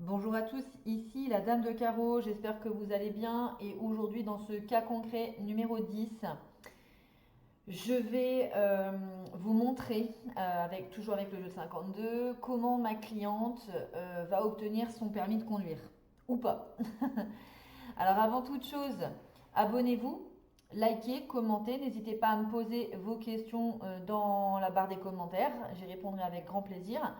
Bonjour à tous, ici la Dame de Carreau, j'espère que vous allez bien et aujourd'hui dans ce cas concret numéro 10, je vais vous montrer, toujours avec le jeu de 52, comment ma cliente va obtenir son permis de conduire ou pas. Alors avant toute chose, abonnez-vous, likez, commentez, n'hésitez pas à me poser vos questions dans la barre des commentaires, j'y répondrai avec grand plaisir.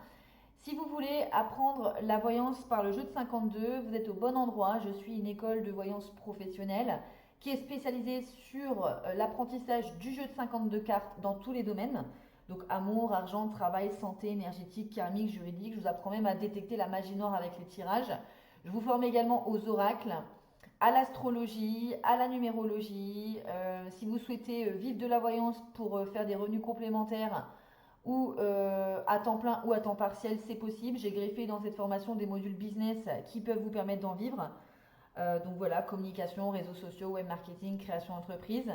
Si vous voulez apprendre la voyance par le jeu de 52, vous êtes au bon endroit. Je suis une école de voyance professionnelle qui est spécialisée sur l'apprentissage du jeu de 52 cartes dans tous les domaines. Donc amour, argent, travail, santé, énergétique, karmique, juridique. Je vous apprends même à détecter la magie noire avec les tirages. Je vous forme également aux oracles, à l'astrologie, à la numérologie. Si vous souhaitez vivre de la voyance pour faire des revenus complémentaires, ou à temps plein ou à temps partiel, c'est possible. J'ai greffé dans cette formation des modules business qui peuvent vous permettre d'en vivre. Donc voilà, communication, réseaux sociaux, web marketing, création d'entreprise.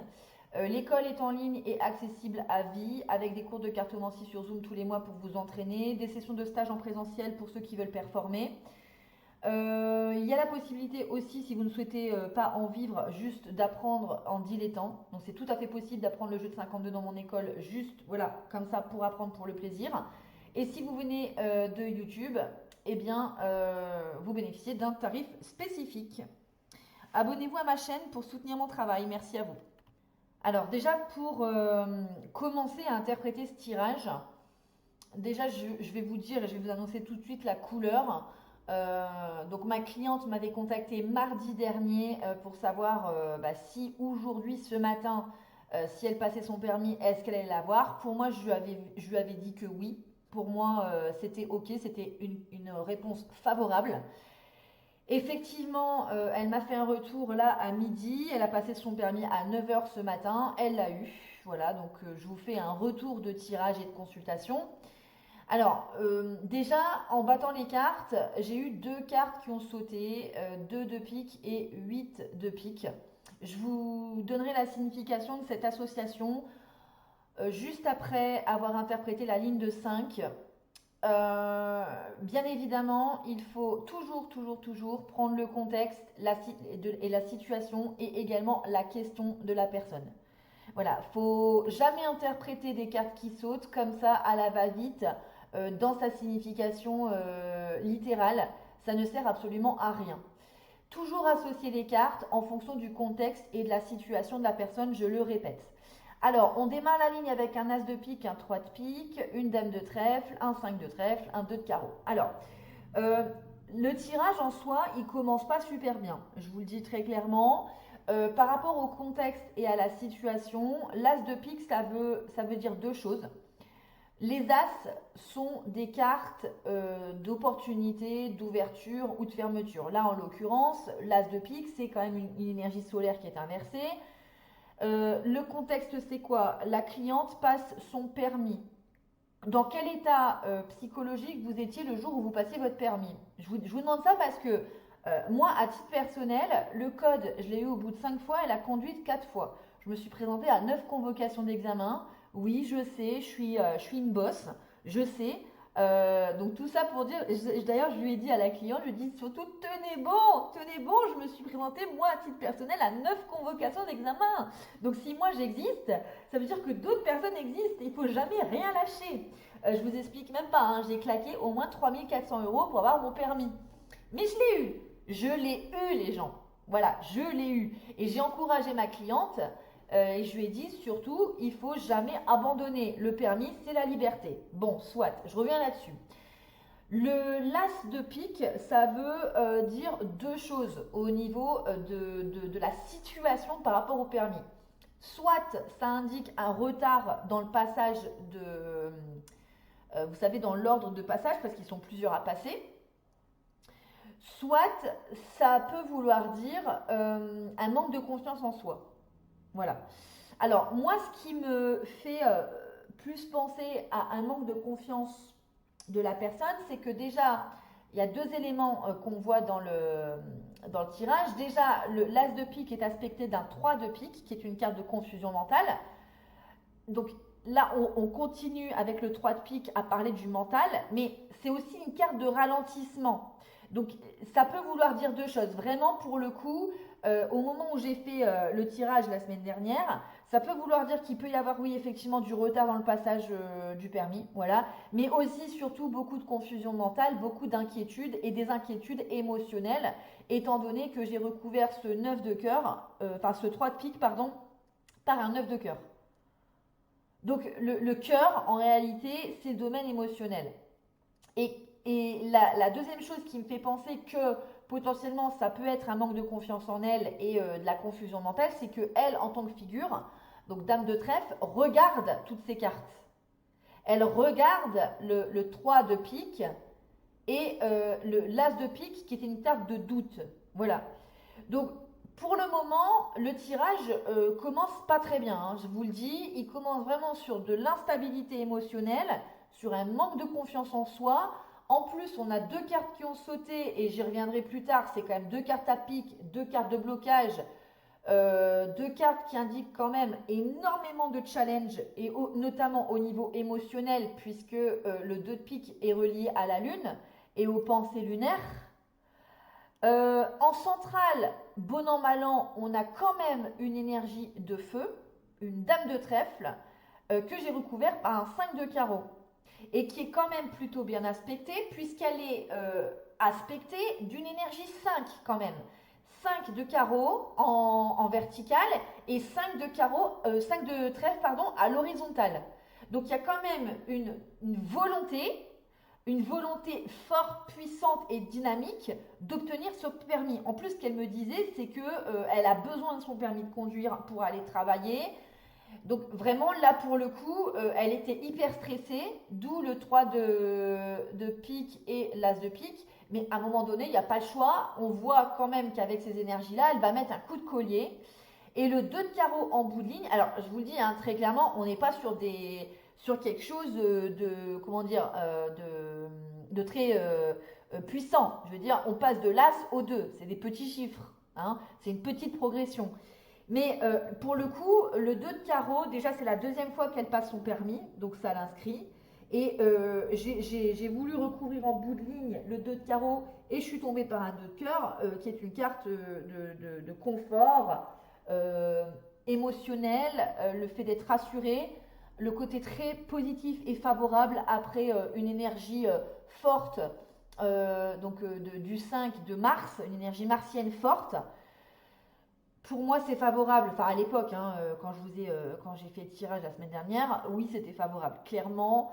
L'école est en ligne et accessible à vie avec des cours de cartomancie sur Zoom tous les mois pour vous entraîner, des sessions de stage en présentiel pour ceux qui veulent performer. Il y a la possibilité aussi, si vous ne souhaitez pas en vivre, juste d'apprendre en dilettant. Donc c'est tout à fait possible d'apprendre le jeu de 52 dans mon école, juste voilà, comme ça pour apprendre pour le plaisir. Et si vous venez de YouTube, eh bien vous bénéficiez d'un tarif spécifique. Abonnez-vous à ma chaîne pour soutenir mon travail. Merci à vous. Alors déjà pour commencer à interpréter ce tirage, déjà je vais vous dire et je vais vous annoncer tout de suite la couleur. Donc ma cliente m'avait contacté mardi dernier pour savoir si aujourd'hui, ce matin, si elle passait son permis, est-ce qu'elle allait l'avoir. Pour moi, je lui avais dit que oui. Pour moi, c'était ok, c'était une réponse favorable. Effectivement, elle m'a fait un retour là à midi. Elle a passé son permis à 9 heures ce matin. Elle l'a eu. Voilà, donc je vous fais un retour de tirage et de consultation. Alors, déjà, en battant les cartes, j'ai eu deux cartes qui ont sauté, 2 de pique et 8 de pique. Je vous donnerai la signification de cette association juste après avoir interprété la ligne de 5. Bien évidemment, il faut toujours prendre le contexte et la situation et également la question de la personne. Voilà, faut jamais interpréter des cartes qui sautent comme ça à la va-vite dans sa signification littérale. Ça ne sert absolument à rien. Toujours associer les cartes en fonction du contexte et de la situation de la personne, je le répète. Alors, on démarre la ligne avec un as de pique, un 3 de pique, une dame de trèfle, un 5 de trèfle, un 2 de carreau. Alors, euh, le tirage en soi, il commence pas super bien. Je vous le dis très clairement. Par rapport au contexte et à la situation, l'as de pique, ça veut dire deux choses. Les as sont des cartes d'opportunité, d'ouverture ou de fermeture. Là, en l'occurrence, l'as de pique, c'est quand même une énergie solaire qui est inversée. Le contexte, c'est quoi? La cliente passe son permis. Dans quel état psychologique vous étiez le jour où vous passiez votre permis? Je vous demande ça parce que moi, à titre personnel, le code, je l'ai eu au bout de 5 fois et la conduite 4 fois. Je me suis présentée à 9 convocations d'examen. Oui, je sais, je suis une bosse, je sais. Donc tout ça pour dire, d'ailleurs je lui ai dit à la cliente, je lui ai dit surtout tenez bon, je me suis présentée moi à titre personnel à 9 convocations d'examen. Donc si moi j'existe, ça veut dire que d'autres personnes existent, il faut jamais rien lâcher. Je vous explique même pas, hein, j'ai claqué au moins 3 400 € pour avoir mon permis. Mais je l'ai eu les gens. Voilà, je l'ai eu. Et j'ai encouragé ma cliente et je lui ai dit surtout, il faut jamais abandonner. Le permis, c'est la liberté. Bon, soit, je reviens là-dessus. Le las de pique, ça veut dire deux choses au niveau de la situation par rapport au permis. Soit ça indique un retard dans le passage vous savez, dans l'ordre de passage, parce qu'ils sont plusieurs à passer. Soit ça peut vouloir dire un manque de confiance en soi. Voilà. Alors, moi, ce qui me fait plus penser à un manque de confiance de la personne, c'est que déjà, il y a deux éléments qu'on voit dans le tirage. Déjà, l'as de pique est aspecté d'un 3 de pique, qui est une carte de confusion mentale. Donc là, on continue avec le 3 de pique à parler du mental, mais c'est aussi une carte de ralentissement. Donc, ça peut vouloir dire deux choses. Vraiment, pour le coup, au moment où j'ai fait le tirage la semaine dernière, ça peut vouloir dire qu'il peut y avoir, oui, effectivement, du retard dans le passage du permis, voilà, mais aussi, surtout, beaucoup de confusion mentale, beaucoup d'inquiétudes et des inquiétudes émotionnelles, étant donné que j'ai recouvert ce 9 de cœur, enfin ce 3 de pique, pardon, par un 9 de cœur. Donc, le cœur, en réalité, c'est le domaine émotionnel. Et la deuxième chose qui me fait penser que potentiellement ça peut être un manque de confiance en elle et de la confusion mentale, c'est que elle, en tant que figure, donc dame de trèfle, regarde toutes ces cartes. Elle regarde le 3 de pique et l'as de pique qui était une carte de doute. Voilà. Donc pour le moment, le tirage commence pas très bien, hein, je vous le dis. Il commence vraiment sur de l'instabilité émotionnelle, sur un manque de confiance en soi. En plus, on a deux cartes qui ont sauté, et j'y reviendrai plus tard. C'est quand même deux cartes à pique, deux cartes de blocage, deux cartes qui indiquent quand même énormément de challenge, et notamment au niveau émotionnel, puisque le 2 de pique est relié à la lune et aux pensées lunaires. En centrale, bon an mal an, on a quand même une énergie de feu, une dame de trèfle, que j'ai recouvert par un 5 de carreau. Et qui est quand même plutôt bien aspectée, puisqu'elle est aspectée d'une énergie 5 quand même. 5 de carreau en vertical et 5 de, carreau, 5 de trèfle pardon, à l'horizontale. Donc il y a quand même une volonté forte, puissante et dynamique d'obtenir ce permis. En plus, ce qu'elle me disait, c'est qu'elle a besoin de son permis de conduire pour aller travailler. Donc vraiment, là, pour le coup, elle était hyper stressée, d'où le 3 de pique et l'as de pique. Mais à un moment donné, il n'y a pas le choix. On voit quand même qu'avec ces énergies-là, elle va mettre un coup de collier. Et le 2 de carreau en bout de ligne, alors je vous le dis hein, très clairement, on n'est pas sur quelque chose comment dire, de très puissant. Je veux dire, on passe de l'as au 2. C'est des petits chiffres. Hein, c'est une petite progression. Mais pour le coup, le 2 de carreau, déjà c'est la deuxième fois qu'elle passe son permis, donc ça l'inscrit. Et j'ai voulu recouvrir en bout de ligne le 2 de carreau et je suis tombée par un 2 de cœur, qui est une carte de confort émotionnel, le fait d'être rassuré, le côté très positif et favorable après une énergie forte, du 5 de Mars, une énergie martienne forte. Pour moi, c'est favorable. Enfin, à l'époque, hein, quand j'ai fait le tirage la semaine dernière, oui, c'était favorable. Clairement,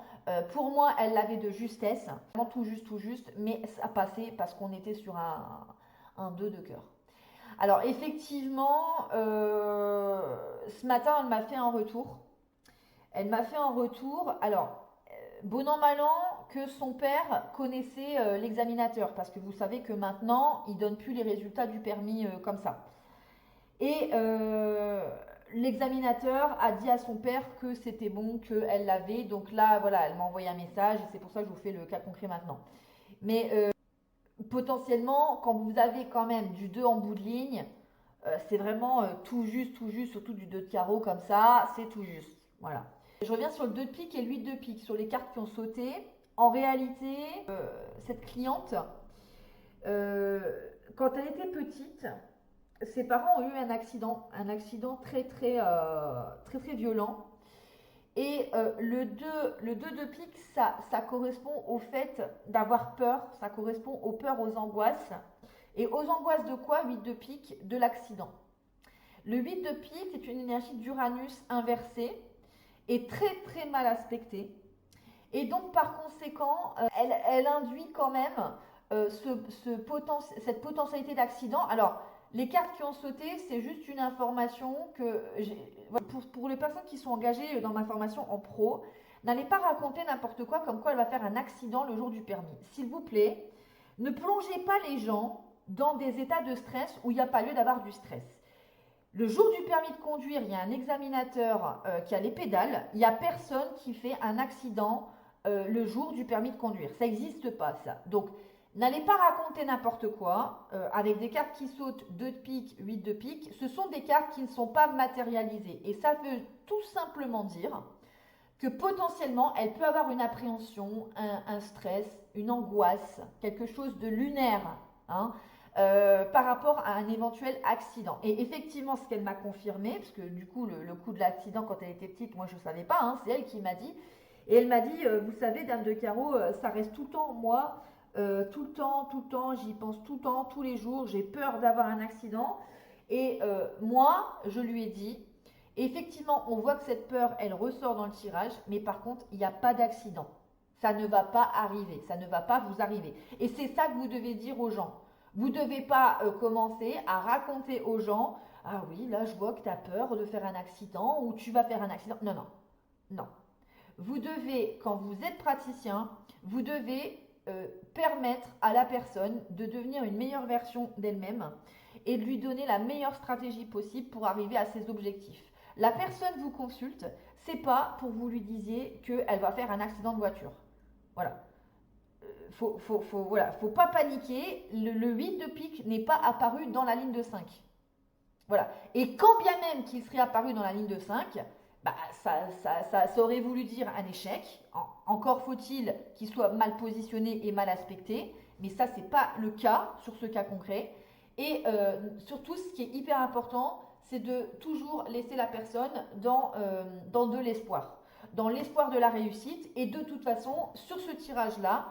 pour moi, elle l'avait de justesse, vraiment tout juste, mais ça passait parce qu'on était sur un 2 de cœur. Alors, effectivement, ce matin, elle m'a fait un retour. Elle m'a fait un retour. Alors, bon an, mal an, que son père connaissait l'examinateur, parce que vous savez que maintenant, il donne plus les résultats du permis comme ça. Et l'examinateur a dit à son père que c'était bon, qu'elle l'avait. Donc là, voilà, elle m'a envoyé un message et c'est pour ça que je vous fais le cas concret maintenant. Mais potentiellement, quand vous avez quand même du 2 en bout de ligne, c'est vraiment tout juste, surtout du 2 de carreau comme ça, c'est tout juste. Voilà. Je reviens sur le 2 de pique et le 8 de pique, sur les cartes qui ont sauté. En réalité, cette cliente, quand elle était petite, ses parents ont eu un accident très violent. Et le 2 de pique, ça correspond au fait d'avoir peur, ça correspond aux peurs, aux angoisses. Et aux angoisses de quoi 8 de pique? De l'accident. Le 8 de pique, c'est une énergie d'Uranus inversée et très mal aspectée. Et donc par conséquent, elle induit quand même cette potentialité d'accident. Alors, les cartes qui ont sauté, c'est juste une information que pour les personnes qui sont engagées dans ma formation en pro, n'allez pas raconter n'importe quoi comme quoi elle va faire un accident le jour du permis. S'il vous plaît, ne plongez pas les gens dans des états de stress où il n'y a pas lieu d'avoir du stress. Le jour du permis de conduire, il y a un examinateur qui a les pédales. Il n'y a personne qui fait un accident le jour du permis de conduire. Ça n'existe pas, ça. Donc, n'allez pas raconter n'importe quoi avec des cartes qui sautent 2 de pique, 8 de pique. Ce sont des cartes qui ne sont pas matérialisées. Et ça veut tout simplement dire que potentiellement, elle peut avoir une appréhension, un stress, une angoisse, quelque chose de lunaire, hein, par rapport à un éventuel accident. Et effectivement, ce qu'elle m'a confirmé, parce que du coup, le coup de l'accident quand elle était petite, moi je ne savais pas, hein, c'est elle qui m'a dit. Et elle m'a dit, vous savez, Dame de Carreau, ça reste tout le temps moi, tout le temps, j'y pense tout le temps, tous les jours, j'ai peur d'avoir un accident. Et moi, je lui ai dit, effectivement, on voit que cette peur, elle ressort dans le tirage, mais par contre, il n'y a pas d'accident. Ça ne va pas arriver, ça ne va pas vous arriver. Et c'est ça que vous devez dire aux gens. Vous ne devez pas commencer à raconter aux gens, ah oui, là je vois que tu as peur de faire un accident ou tu vas faire un accident. Non, non, non. Vous devez, quand vous êtes praticien, vous devez permettre à la personne de devenir une meilleure version d'elle-même et de lui donner la meilleure stratégie possible pour arriver à ses objectifs. La personne vous consulte, c'est pas pour que vous lui disiez qu'elle va faire un accident de voiture. Voilà. Voilà, faut pas paniquer. Le 8 de pique n'est pas apparu dans la ligne de 5. Voilà. Et quand bien même qu'il serait apparu dans la ligne de 5, bah, ça aurait voulu dire un échec. Encore faut-il qu'il soit mal positionné et mal aspecté. Mais ça, c'est pas le cas sur ce cas concret. Et surtout, ce qui est hyper important, c'est de toujours laisser la personne dans de l'espoir. Dans l'espoir de la réussite. Et de toute façon, sur ce tirage-là,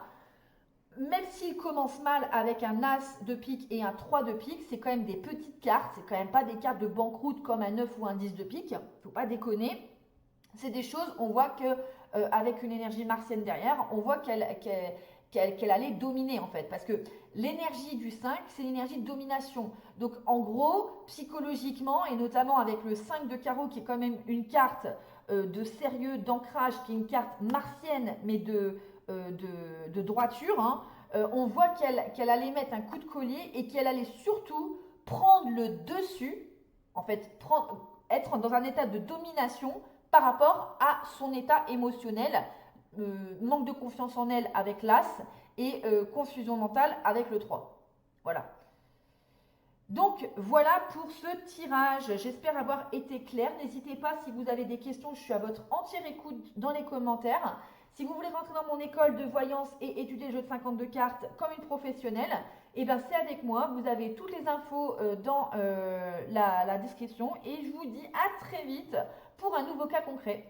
même s'il commence mal avec un As de pique et un 3 de pique, c'est quand même des petites cartes, c'est quand même pas des cartes de banqueroute comme un 9 ou un 10 de pique, faut pas déconner. C'est des choses, on voit que avec une énergie martienne derrière, on voit qu'elle allait dominer en fait, parce que l'énergie du 5, c'est l'énergie de domination. Donc en gros, psychologiquement, et notamment avec le 5 de carreau, qui est quand même une carte de sérieux, d'ancrage, qui est une carte martienne, mais de droiture, hein, on voit qu'elle allait mettre un coup de collier et qu'elle allait surtout prendre le dessus, en fait, être dans un état de domination par rapport à son état émotionnel, manque de confiance en elle avec l'As et confusion mentale avec le 3. Voilà. Donc voilà pour ce tirage. J'espère avoir été claire. N'hésitez pas si vous avez des questions, je suis à votre entière écoute dans les commentaires. Si vous voulez rentrer dans mon école de voyance et étudier le jeu de 52 cartes comme une professionnelle, et bien c'est avec moi. Vous avez toutes les infos dans la description et je vous dis à très vite pour un nouveau cas concret.